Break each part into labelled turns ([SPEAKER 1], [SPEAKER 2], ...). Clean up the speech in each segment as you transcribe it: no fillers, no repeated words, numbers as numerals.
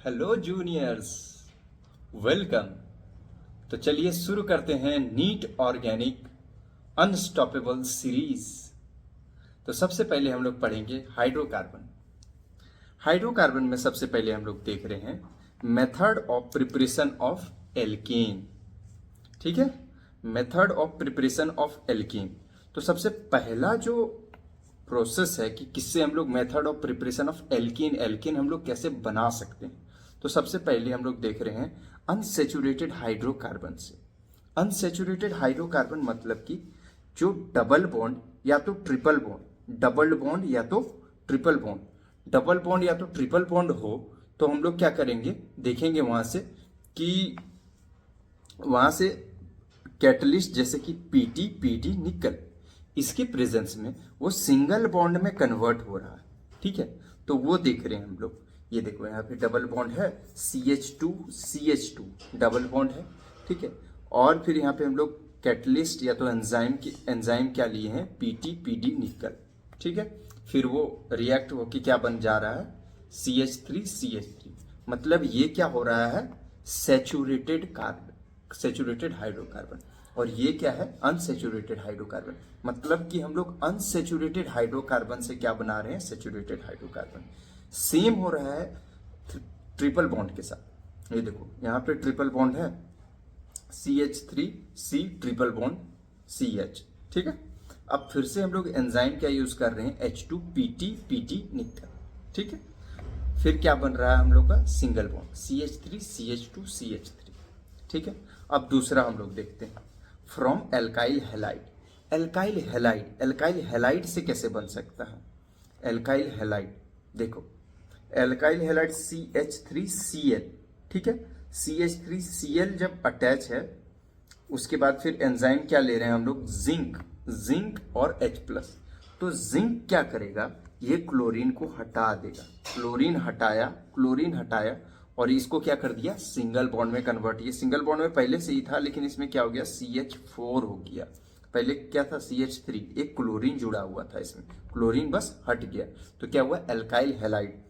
[SPEAKER 1] Hello juniors, welcome. तो चलिए शुरू करते हैं नीट ऑर्गेनिक अनस्टॉपेबल सीरीज। तो सबसे पहले हम लोग पढ़ेंगे हाइड्रोकार्बन। हाइड्रोकार्बन में सबसे पहले हम लोग देख रहे हैं method of preparation of alkene. ठीक है, method of preparation of alkene. तो सबसे पहला जो प्रोसेस है कि किससे हम लोग method of preparation of alkene alkene हम लोग कैसे बना सकते हैं। तो सबसे पहले हम लोग देख रहे हैं अनसेचुरेटेड हाइड्रोकार्बन से। अनसेचुरेटेड हाइड्रोकार्बन मतलब कि जो डबल बॉन्ड या तो ट्रिपल बॉन्ड, डबल बॉन्ड या तो ट्रिपल बॉन्ड, डबल बॉन्ड या तो ट्रिपल बॉन्ड हो, तो हम लोग क्या करेंगे, देखेंगे वहां से कि वहां से कैटलिस्ट जैसे कि पीटी पीडी निकल, इसके प्रेजेंस में वो सिंगल बॉन्ड में कन्वर्ट हो रहा है। ठीक है, तो वो देख रहे हैं हम लोग। ये देखो यहाँ पे डबल बॉन्ड है, CH2 डबल बॉन्ड है। ठीक है, और फिर यहाँ पे हम लोग कैटलिस्ट या तो एंजाइम क्या लिए हैं, पीटी पीडी निकल। ठीक है, फिर वो रिएक्ट होके क्या बन जा रहा है, CH3 मतलब ये क्या हो रहा है, सेचुरेटेड कार्बन, सेचुरेटेड हाइड्रोकार्बन। और ये क्या है, अनसेचुरेटेड हाइड्रोकार्बन। मतलब कि हम लोग अनसेचुरेटेड हाइड्रोकार्बन से क्या बना रहे हैं, सेचुरेटेड हाइड्रोकार्बन। सेम हो रहा है ट्रिपल बॉन्ड के साथ। ये देखो यहाँ पे ट्रिपल बॉन्ड है, CH3C ट्रिपल बॉन्ड CH। ठीक है, अब फिर से हम लोग एंजाइम क्या यूज कर रहे हैं, H2PT निकल। ठीक है, फिर क्या बन रहा है हम लोग का, सिंगल बॉन्ड CH3CH2CH3। ठीक है, अब दूसरा हम लोग देखते हैं from alkyl halide. Alkyl halide, alkyl halide से कैसे बन सकता है, एल्काइल हैलाइड देखो, एल्काइल हैलाइड CH3Cl। ठीक है, CH3Cl जब अटैच है, उसके बाद फिर एंजाइम क्या ले रहे हैं हम लोग, जिंक और H+। तो जिंक क्या करेगा, ये क्लोरीन को हटा देगा, क्लोरीन हटाया और इसको क्या कर दिया, सिंगल बॉन्ड में कन्वर्ट। ये सिंगल बॉन्ड में पहले से ही था, लेकिन इसमें क्या हो गया, CH4 हो गया। पहले क्या था, CH3, एक क्लोरीन जुड़ा हुआ था, इसमें क्लोरीन बस हट गया, तो क्या हुआ, एल्काइल हैलाइड।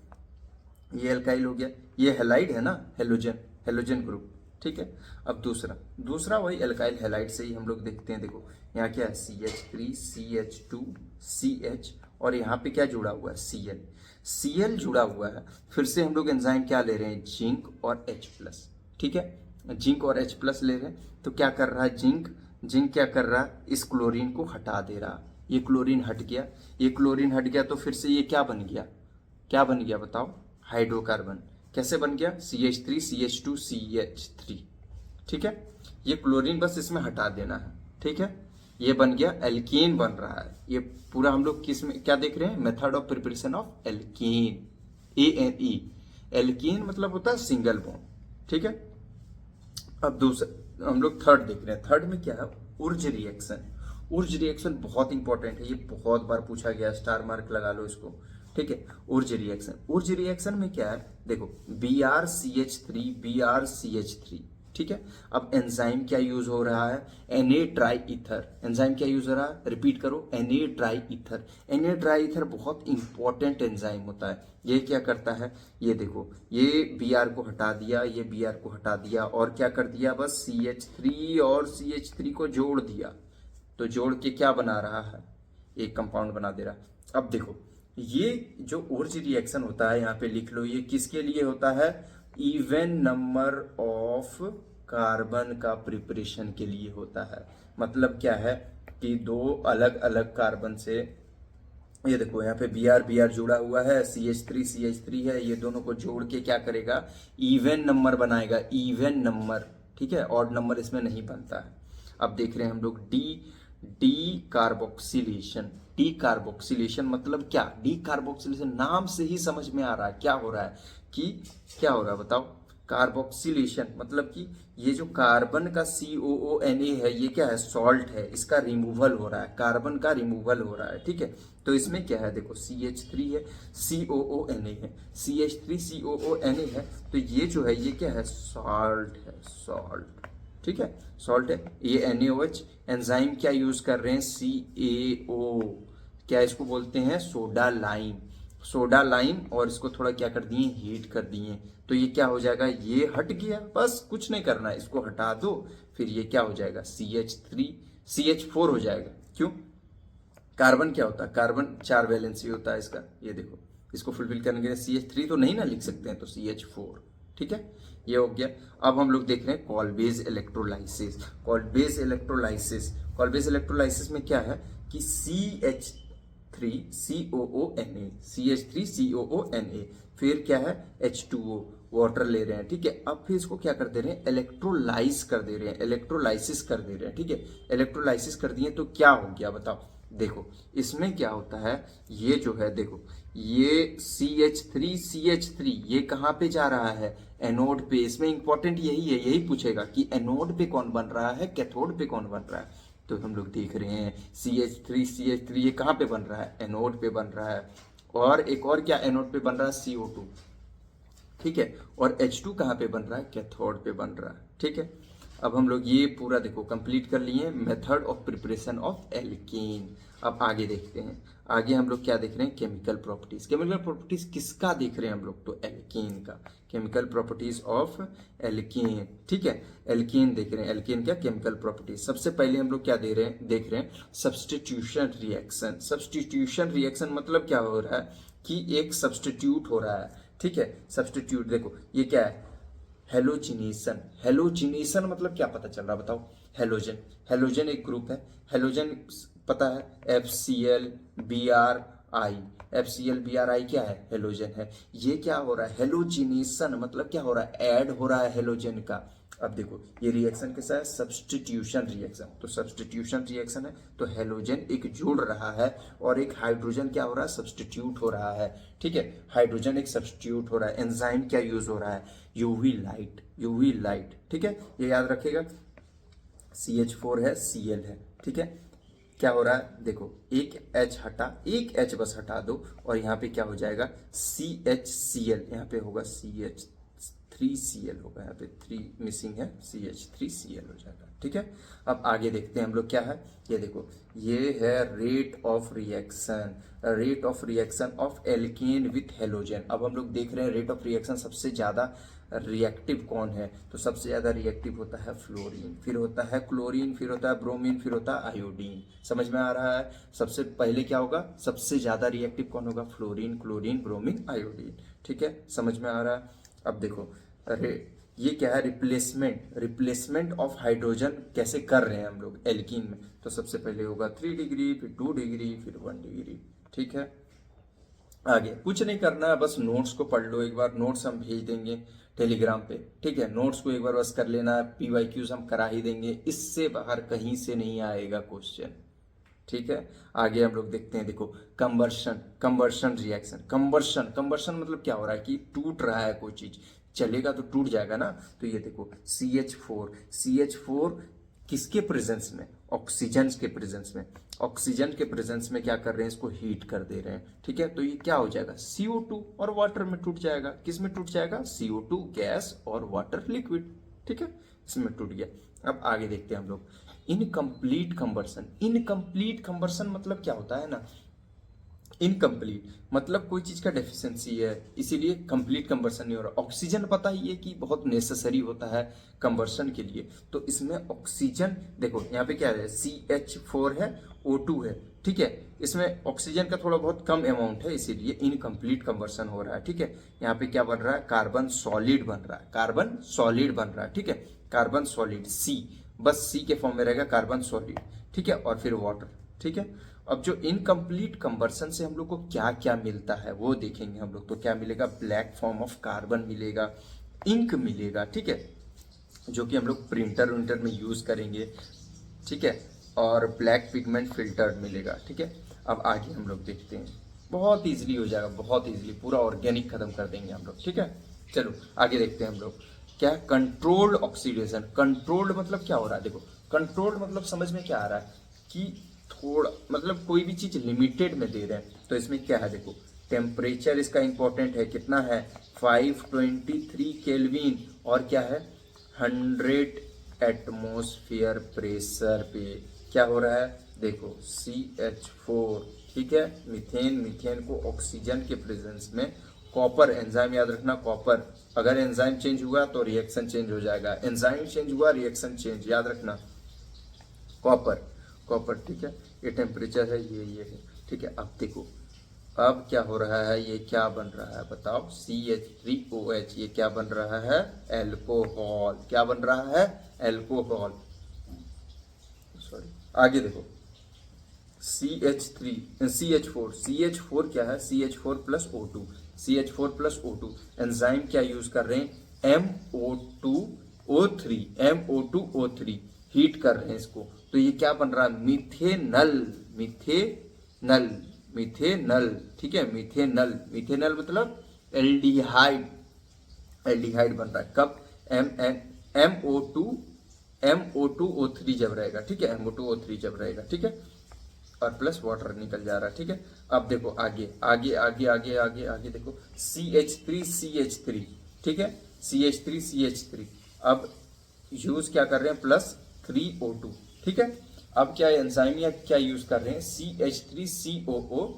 [SPEAKER 1] ये एल्काइल हो गया, ये हैलाइड है ना, हेलोजन ग्रुप। ठीक है, अब दूसरा वही एल्काइल हैलाइड से ही हम लोग देखते हैं। देखो यहाँ क्या है, CH3 CH2 CH, और यहाँ पे क्या जुड़ा हुआ है, Cl जुड़ा हुआ है। फिर से हम लोग एंजाइम क्या ले रहे हैं, जिंक और H+। ठीक है, जिंक और H+ ले रहे हैं, तो क्या कर रहा है, जिंक क्या कर रहा है, इस क्लोरीन को हटा दे रहा। ये क्लोरीन हट गया, तो फिर से ये क्या बन गया बताओ, हाइड्रोकार्बन। कैसे बन गया, CH3 CH2 CH3। ठीक है, ये क्लोरीन बस इसमें हटा देना है। ठीक है, ये बन गया, एल्केन बन रहा है। ये पूरा हम लोग किस में क्या देख रहे हैं, method of preparation of alkane, ANE। Alkane मतलब होता है सिंगल बॉन्ड। ठीक है, अब दूसरा हम लोग थर्ड देख रहे हैं। थर्ड में क्या है, उर्ज रिएक्शन बहुत इंपॉर्टेंट है, ये बहुत बार पूछा गया, स्टार मार्क लगा लो इसको। ठीक है, उर्ज रिएक्शन में क्या है, देखो BrCH3 ठीक है, अब एंजाइम क्या यूज हो रहा है, Na ट्राई ईथर। एंजाइम क्या यूज हो रहा है, रिपीट करो, Na ट्राई ईथर बहुत इंपॉर्टेंट एंजाइम होता है। ये क्या करता है, ये देखो, ये Br को हटा दिया, और क्या कर दिया, बस CH3 और CH3 को जोड़ दिया, तो जोड़ के क्या बना रहा है, एक कंपाउंड बना दे रहा। अब देखो, ये जो उर्ज रिएक्शन होता है, यहाँ पे लिख लो, ये किसके लिए होता है, इवन नंबर ऑफ कार्बन का प्रिपरेशन के लिए होता है। मतलब क्या है कि दो अलग अलग कार्बन से, ये देखो यहाँ पे Br जुड़ा हुआ है, CH3 है, ये दोनों को जोड़ के क्या करेगा, इवन नंबर बनाएगा, इवन नंबर। ठीक है, ऑड नंबर इसमें नहीं बनता है। अब देख रहे हैं हम लोग डी कार्बोक्सिलेशन मतलब क्या, डी कार्बोक्सिलेशन नाम से ही समझ में आ रहा है क्या हो रहा है, बताओ, कार्बोक्सिलेशन मतलब कि ये जो कार्बन का COONA है, ये क्या है, सॉल्ट है, इसका रिमूवल हो रहा है, कार्बन का रिमूवल हो रहा है। ठीक है, तो इसमें क्या है, देखो CH3 है, COONA है, CH3COONA है, तो ये जो है, ये क्या है, सॉल्ट। ठीक है, सॉल्ट है, ये NaOH। एंजाइम क्या यूज कर रहे हैं, CaO, क्या इसको बोलते हैं, सोडा लाइम। सोडा लाइम और इसको थोड़ा क्या कर दिए, हीट कर दिए, तो ये क्या हो जाएगा, ये हट गया, बस कुछ नहीं करना है, इसको हटा दो, फिर ये क्या हो जाएगा, CH4 हो जाएगा। क्यों, कार्बन क्या होता है, कार्बन 4 वैलेंसी होता है इसका, ये देखो, इसको फुलफिल करने के लिए CH3 तो नहीं ना लिख सकते हैं, तो CH4, ठीक है, ये हो गया। अब हम लोग देख रहे हैं कॉल्बेज इलेक्ट्रोलाइसिस। कॉल्बेज इलेक्ट्रोलाइसिस में क्या है कि CH3COONA, फिर क्या है H2O, वाटर ले रहे हैं, ठीक है। अब फिर इसको क्या कर दे रहे हैं, इलेक्ट्रोलाइज कर दे रहे हैं, इलेक्ट्रोलाइसिस कर दे रहे हैं, ठीक है। इलेक्ट्रोलाइसिस कर दिए तो क्या हो गया बताओ, देखो इसमें क्या होता है, ये जो है देखो, ये CH3 ये कहाँ पे जा रहा है, एनोड पे। इसमें इंपॉर्टेंट यही है, यही पूछेगा कि एनोड पे कौन बन रहा है, कैथोड पे कौन बन रहा है। तो हम लोग देख रहे हैं CH3 ये कहाँ पे बन रहा है, एनोड पे बन रहा है। और एक और क्या एनोड पे बन रहा है, CO2, ठीक है। और H2 कहाँ पे बन रहा है, कैथोड पे बन रहा है, ठीक है। अब हम लोग ये पूरा देखो कंप्लीट कर लिए method of preparation of alkene. अब आगे देखते हैं, आगे हम लोग क्या देख रहे हैं, केमिकल प्रॉपर्टीज। केमिकल प्रॉपर्टीज किसका देख रहे हैं हम लोग, तो एल्कीन का, केमिकल प्रॉपर्टीज ऑफ एल्कीन, ठीक है। एल्कीन देख रहे हैं, एल्कीन क्या, केमिकल प्रॉपर्टीज। सबसे पहले हम लोग क्या देख रहे हैं, सब्स्टिट्यूशन रिएक्शन। सब्स्टिट्यूशन रिएक्शन मतलब क्या हो रहा है कि एक सब्स्टिट्यूट हो रहा है, ठीक है। सब्स्टिट्यूट देखो ये क्या है, हेलोजिनेशन। हेलोजिनेशन मतलब क्या पता चल रहा बताओ, हेलोजन, हेलोजन एक ग्रुप है, हेलोजन पता है, FCl BrI क्या है, हेलोजन है। ये क्या हो रहा है, हेलोजिनेशन मतलब क्या हो रहा है, ऐड हो रहा है हेलोजन का। अब देखो ये रिएक्शन कैसा है, सब्स्टिट्यूशन रिएक्शन, तो सब्स्टिट्यूशन रिएक्शन है तो हेलोजन एक जुड़ रहा है और एक हाइड्रोजन क्या हो रहा है, सब्स्टिट्यूट हो रहा है, ठीक है। हाइड्रोजन एक सब्स्टिट्यूट हो रहा है। एंजाइम क्या यूज हो रहा है, यूवी लाइट, ठीक है, ये याद रखेगा। CH4 है, Cl है, ठीक है। क्या हो रहा है देखो, एक H बस हटा दो और यहाँ पे क्या हो जाएगा, CHCl, यहाँ पे होगा CH3Cl होगा, यहाँ पे 3 मिसिंग है, CH3Cl हो जाएगा, ठीक है। अब आगे देखते हैं हम लोग क्या है, ये देखो ये है rate of reaction of alkene with halogen. अब हम लोग देख रहे हैं रेट ऑफ रिएक्शन, सबसे ज्यादा रिएक्टिव कौन है, तो सबसे ज्यादा रिएक्टिव होता है फ्लोरीन, फिर होता है क्लोरीन, फिर होता है ब्रोमीन, फिर होता है आयोडीन। समझ में आ रहा है, सबसे पहले क्या होगा, सबसे ज्यादा रिएक्टिव कौन होगा, फ्लोरीन, क्लोरीन, ब्रोमीन, आयोडीन, ठीक है, समझ में आ रहा है। अब देखो अरे ये क्या है, रिप्लेसमेंट ऑफ हाइड्रोजन कैसे कर रहे हैं हम लोग एल्कीन में, तो सबसे पहले होगा 3 डिग्री, फिर 2 डिग्री, फिर 1 डिग्री, ठीक है। आगे कुछ नहीं करना है, बस नोट्स को पढ़ लो एक बार, नोट्स हम भेज देंगे टेलीग्राम पे, ठीक है। नोट्स को एक बार बस कर लेना, PYQs हम करा ही देंगे, इससे बाहर कहीं से नहीं आएगा क्वेश्चन, ठीक है। आगे हम लोग देखते हैं, देखो कंबर्शन रिएक्शन। कंबर्शन मतलब क्या हो रहा है कि टूट रहा है कोई चीज, चलेगा तो टूट जाएगा ना। तो ये देखो CH4 किसके प्रेजेंस में, ऑक्सीजन के प्रेजेंस में क्या कर रहे हैं, इसको हीट कर दे रहे हैं, ठीक है। तो ये क्या हो जाएगा, CO2 और वाटर में टूट जाएगा। किस में टूट जाएगा, CO2 गैस और वाटर लिक्विड, ठीक है, इसमें टूट गया। अब आगे देखते हैं हम लोग इनकम्प्लीट कंबर्सन मतलब क्या होता है ना, इनकम्प्लीट मतलब कोई चीज का डेफिशिएंसी है, इसीलिए कंप्लीट कंबर्सन नहीं हो रहा। ऑक्सीजन पता ही है कि बहुत नेसेसरी होता है कंबर्सन के लिए, तो इसमें ऑक्सीजन देखो यहाँ पे क्या है, CH4 है, O2 है, ठीक है। इसमें ऑक्सीजन का थोड़ा बहुत कम अमाउंट है, इसीलिए इनकम्प्लीट कंबर्सन हो रहा है, ठीक है। यहाँ पे क्या बन रहा है, कार्बन सॉलिड बन रहा है, ठीक है। कार्बन सॉलिड C, बस C के फॉर्म में रहेगा कार्बन सॉलिड, ठीक है, और फिर वाटर, ठीक है। अब जो इनकम्प्लीट कंबर्सन से हम लोग को क्या क्या मिलता है वो देखेंगे हम लोग। तो क्या मिलेगा, ब्लैक फॉर्म ऑफ कार्बन मिलेगा, इंक मिलेगा, ठीक है, जो कि हम लोग प्रिंटर विंटर में यूज करेंगे, ठीक है, और ब्लैक पिगमेंट फिल्टर मिलेगा, ठीक है। अब आगे हम लोग देखते हैं, बहुत इजीली हो जाएगा, बहुत इजीली, पूरा ऑर्गेनिक खत्म कर देंगे हम लोग, ठीक है। चलो आगे देखते हैं हम लोग क्या, कंट्रोल्ड ऑक्सीडेशन। कंट्रोल्ड मतलब क्या हो रहा है, देखो कंट्रोल्ड मतलब समझ में क्या आ रहा है कि थोड़ा मतलब कोई भी चीज लिमिटेड में दे रहे हैं, तो इसमें क्या है देखो, टेम्परेचर इसका इंपॉर्टेंट है, कितना है 523 केल्विन, और क्या है 100 एटमॉस्फेयर प्रेशर पे क्या हो रहा है, देखो CH4, ठीक है, मीथेन, मीथेन को ऑक्सीजन के प्रेजेंस में कॉपर, एंजाइम याद रखना कॉपर, अगर एंजाइम चेंज हुआ तो रिएक्शन चेंज हो जाएगा, एंजाइम चेंज हुआ रिएक्शन चेंज, याद रखना कॉपर, कॉपर, ठीक है। ये टेम्परेचर है, ये है, ठीक है। अब देखो अब क्या हो रहा है, ये क्या बन रहा है बताओ, CH3OH, ये क्या बन रहा है, एल्कोहल, क्या बन रहा है, एल्कोहल, सॉरी। आगे देखो CH4 क्या है, CH4 plus O2, CH4 plus O2, enzyme क्या यूज कर रहे हैं, MO2O3, हीट कर रहे हैं इसको, तो ये क्या बन रहा है, मिथेनल, मिथेनल, मिथेनल, ठीक है, मिथेनल, मिथेनल मतलब एल्डिहाइड, एल्डिहाइड बन रहा है कब, MO2O3 जब रहेगा, ठीक है, MO2O3 जब रहेगा, ठीक है, और प्लस वाटर निकल जा रहा है, ठीक है। अब देखो आगे आगे आगे आगे आगे आगे देखो CH3, ठीक है, CH3, अब यूज क्या कर रहे हैं, प्लस 3O2, ठीक है। अब क्या एंजाइम या क्या यूज कर रहे हैं, CH3COO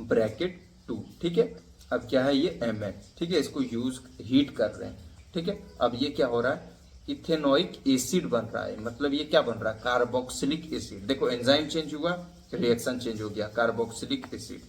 [SPEAKER 1] ब्रैकेट 2, ठीक है। अब क्या है ये MN, ठीक है, इसको यूज हीट कर रहे हैं, ठीक है। अब ये क्या हो रहा है, इथेनोइक एसिड बन रहा है, मतलब ये क्या बन रहा है, कार्बोक्सिलिक एसिड, देखो एंजाइम चेंज हुआ, रिएक्शन चेंज हो गया, कार्बोक्सिलिक एसिड।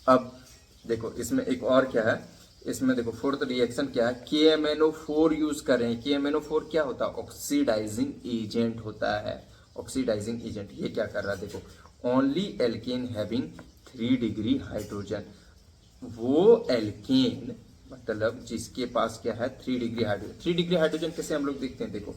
[SPEAKER 1] अब देखो इसमें एक और क्या है, इसमें देखो फोर्थ रिएक्शन क्या है, KMNO4 यूज कर रहे हैं, KMNO4 क्या होता है, ऑक्सीडाइजिंग एजेंट होता है, ऑक्सीडाइजिंग एजेंट। ये क्या कर रहा है, देखो only alkane having 3 degree hydrogen, वो एल्केन मतलब जिसके पास क्या है 3 डिग्री हाइड्रोजन। 3 डिग्री हाइड्रोजन कैसे हम लोग देखते हैं, देखो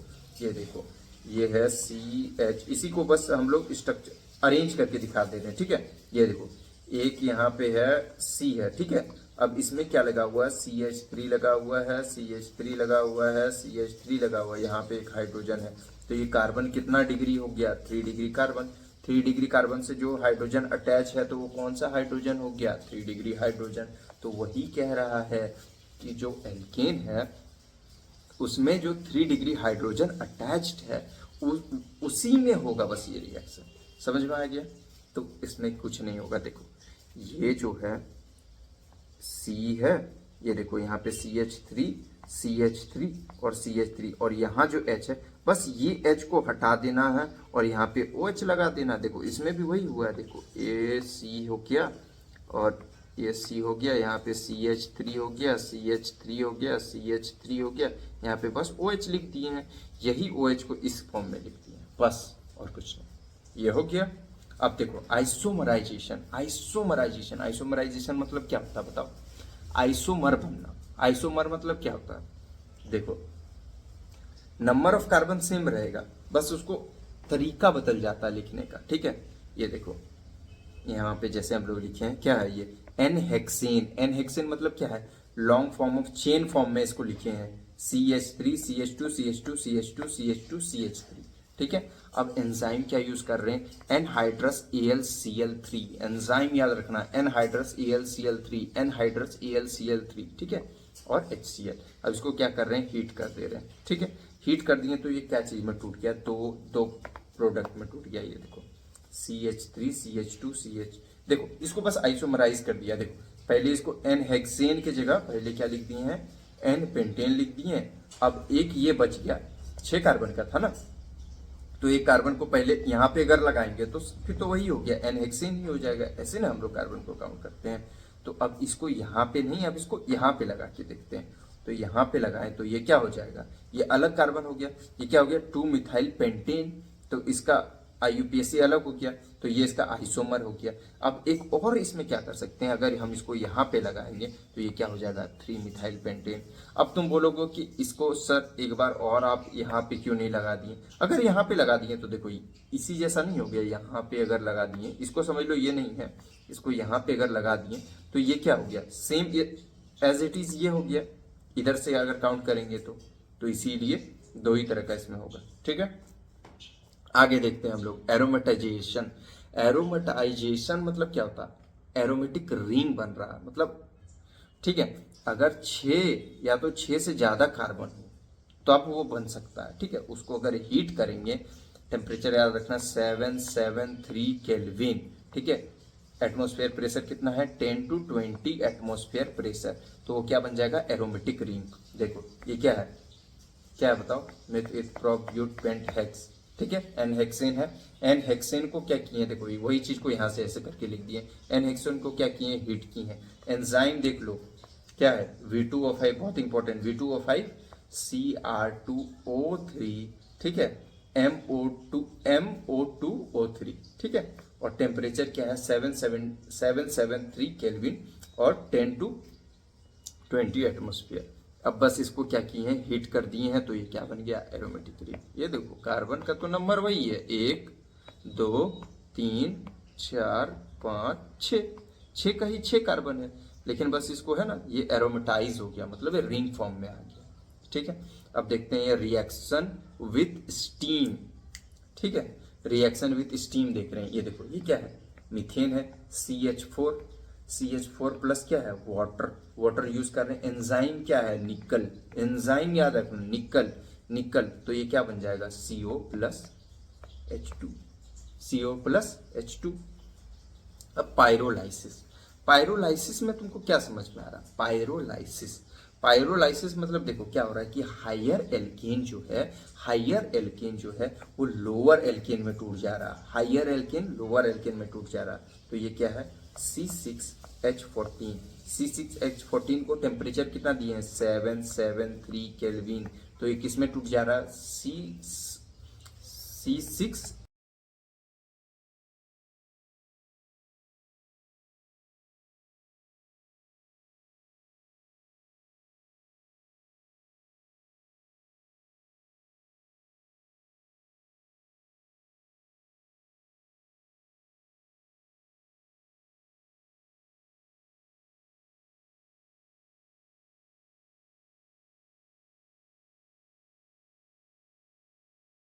[SPEAKER 1] ये है CH, इसी को बस हम लोग स्ट्रक्चर अरेंज करके दिखा देते हैं, ठीक है। ये देखो एक यहाँ पे है C है, ठीक है। अब इसमें क्या लगा हुआ है, CH3 लगा हुआ है, CH3 लगा हुआ है, CH3 लगा हुआ है, यहाँ पे एक हाइड्रोजन है, तो ये कार्बन कितना डिग्री हो गया, 3 डिग्री कार्बन। 3 डिग्री कार्बन से जो हाइड्रोजन अटैच है तो वो कौन सा हाइड्रोजन हो गया, 3 डिग्री हाइड्रोजन। तो वही कह रहा है कि जो एल्केन है उसमें जो 3 डिग्री हाइड्रोजन अटैच्ड है उसी में होगा बस ये रिएक्शन, समझ में आ गया। तो इसमें कुछ नहीं होगा, देखो ये जो है C है, ये देखो यहाँ पे CH3 और CH3, और यहाँ जो H है बस ये H को हटा देना है और यहाँ पे OH लगा देना। देखो इसमें भी वही हुआ है, देखो ये C हो गया और ये C हो गया, यहाँ पे CH3 हो गया, CH3 हो गया, CH3 हो गया, यहाँ पे बस OH लिख दिए हैं, यही OH को इस फॉर्म में लिख दिए हैं बस, और कुछ नहीं, ये हो गया। अब देखो आइसोमराइजेशन, आइसोमराइजेशन, आइसोमराइजेशन मतलब क्या होता है बताओ, आइसोमर बनना, आइसोमर मतलब क्या होता है, देखो नंबर ऑफ कार्बन सेम रहेगा, बस उसको तरीका बदल जाता है लिखने का, ठीक है। ये देखो यहाँ पे जैसे हम लोग लिखे हैं, क्या है ये, एन हेक्सेन, एन हेक्सेन मतलब क्या है, long form of chain form में इसको लिखे हैं, CH3 CH2 CH2 CH2 CH2 CH3, ठीक है। अब एंजाइम क्या यूज कर रहे हैं, एनहाइड्रस AlCl3, एंजाइम याद रखना एनहाइड्रस AlCl3, एनहाइड्रस AlCl3, ठीक है, और HCl। अब इसको क्या कर रहे हैं, हीट कर दे रहे हैं, ठीक है। हीट कर दिए तो ये क्या चीज में टूट गया, दो प्रोडक्ट में टूट गया, ये देखो CH3 CH2 CH, देखो इसको बस आइसोमराइज कर दिया। देखो पहले इसको एन हेक्सेन की जगह पहले क्या लिख दिए हैं, एन पेंटेन लिख दिए हैं। अब एक ये बच गया, 6 कार्बन का था ना, तो एक कार्बन को पहले यहाँ पे अगर लगाएंगे तो फिर तो वही हो गया, एन हेक्सेन ही हो जाएगा, ऐसे ना हम लोग कार्बन को काउंट करते हैं। तो अब इसको यहाँ पे नहीं, अब इसको यहाँ पे लगा के देखते हैं, तो यहाँ पे लगाएं तो ये क्या हो जाएगा, ये अलग कार्बन हो गया, ये क्या हो गया 2 मिथाइल पेंटेन, तो इसका IUPAC अलग हो गया, तो ये इसका आइसोमर हो गया। अब एक और इसमें क्या कर सकते हैं, अगर हम इसको यहाँ पे लगाएंगे तो ये क्या हो जाएगा 3 मिथाइल पेंटेन। अब तुम बोलोगे कि इसको सर एक बार और आप यहाँ पे क्यों नहीं लगा दिए, अगर यहाँ पे लगा दिए तो देखो इसी जैसा नहीं हो गया, यहाँ पे अगर लगा दिए, इसको समझ लो ये नहीं है, इसको यहाँ पे अगर लगा दिए तो ये क्या हो गया, सेम एज इट इज ये हो गया, इधर से अगर काउंट करेंगे तो इसीलिए 2 ही तरह का इसमें होगा, ठीक है। आगे देखते हैं हम लोग एरोमेटाइजेशन। एरोमेटाइजेशन मतलब क्या होता है, एरोमेटिक रिंग बन रहा है, मतलब ठीक है, अगर 6 या तो 6 से ज्यादा कार्बन हो तो अब वो बन सकता है, ठीक है। उसको अगर हीट करेंगे टेम्परेचर याद रखना 773 केल्विन, ठीक है। एटमॉस्फेयर प्रेशर कितना है 10 to 20 एटमॉस्फेयर प्रेशर, तो वो क्या बन जाएगा एरोमेटिक रिंग। देखो ये क्या है, क्या है बताओ, मेथप्रोब्यूटेंट हेक्स, ठीक है, एन हेक्सेन है। एन हेक्सेन को क्या किए, देखो वही चीज को यहाँ से ऐसे करके लिख दिए। एन हेक्सेन को क्या किए, हीट की है। एंजाइम देख लो क्या है V2O5, बहुत इंपॉर्टेंट, V2O5 Cr2O3, ठीक है, MO2O3, ठीक है, और टेम्परेचर क्या है 773 केल्विन और 10 to 20 एटमोस्फियर। अब बस इसको क्या किए हैं, हीट कर दिए हैं, तो ये क्या बन गया एरोमेटिक रिंग। ये देखो कार्बन का तो नंबर वही है 1 2 3 4 5 6, 6 का ही 6 कार्बन है, लेकिन बस इसको है ना ये एरोमेटाइज हो गया, मतलब ये रिंग फॉर्म में आ गया, ठीक है। अब देखते हैं ये रिएक्शन विथ स्टीम, ठीक है, रिएक्शन विथ स्टीम देख रहे हैं। ये देखो ये क्या है, मीथेन है, CH4 प्लस क्या है वाटर यूज कर रहे हैं। एंजाइम क्या है निकल, एंजाइम याद रखना निकल, तो ये क्या बन जाएगा CO प्लस H2। अब पायरोलाइसिस में तुमको क्या समझ में आ रहा, पायरोलाइसिस मतलब देखो क्या हो रहा है कि हायर एल्केन जो है वो लोअर एल्केन में टूट जा रहा, हायर एल्केन लोअर एल्केन में टूट जा रहा। तो ये क्या है C6H14 को टेम्परेचर कितना दिए हैं 773 केल्विन, तो ये किस में टूट जा रहा है C6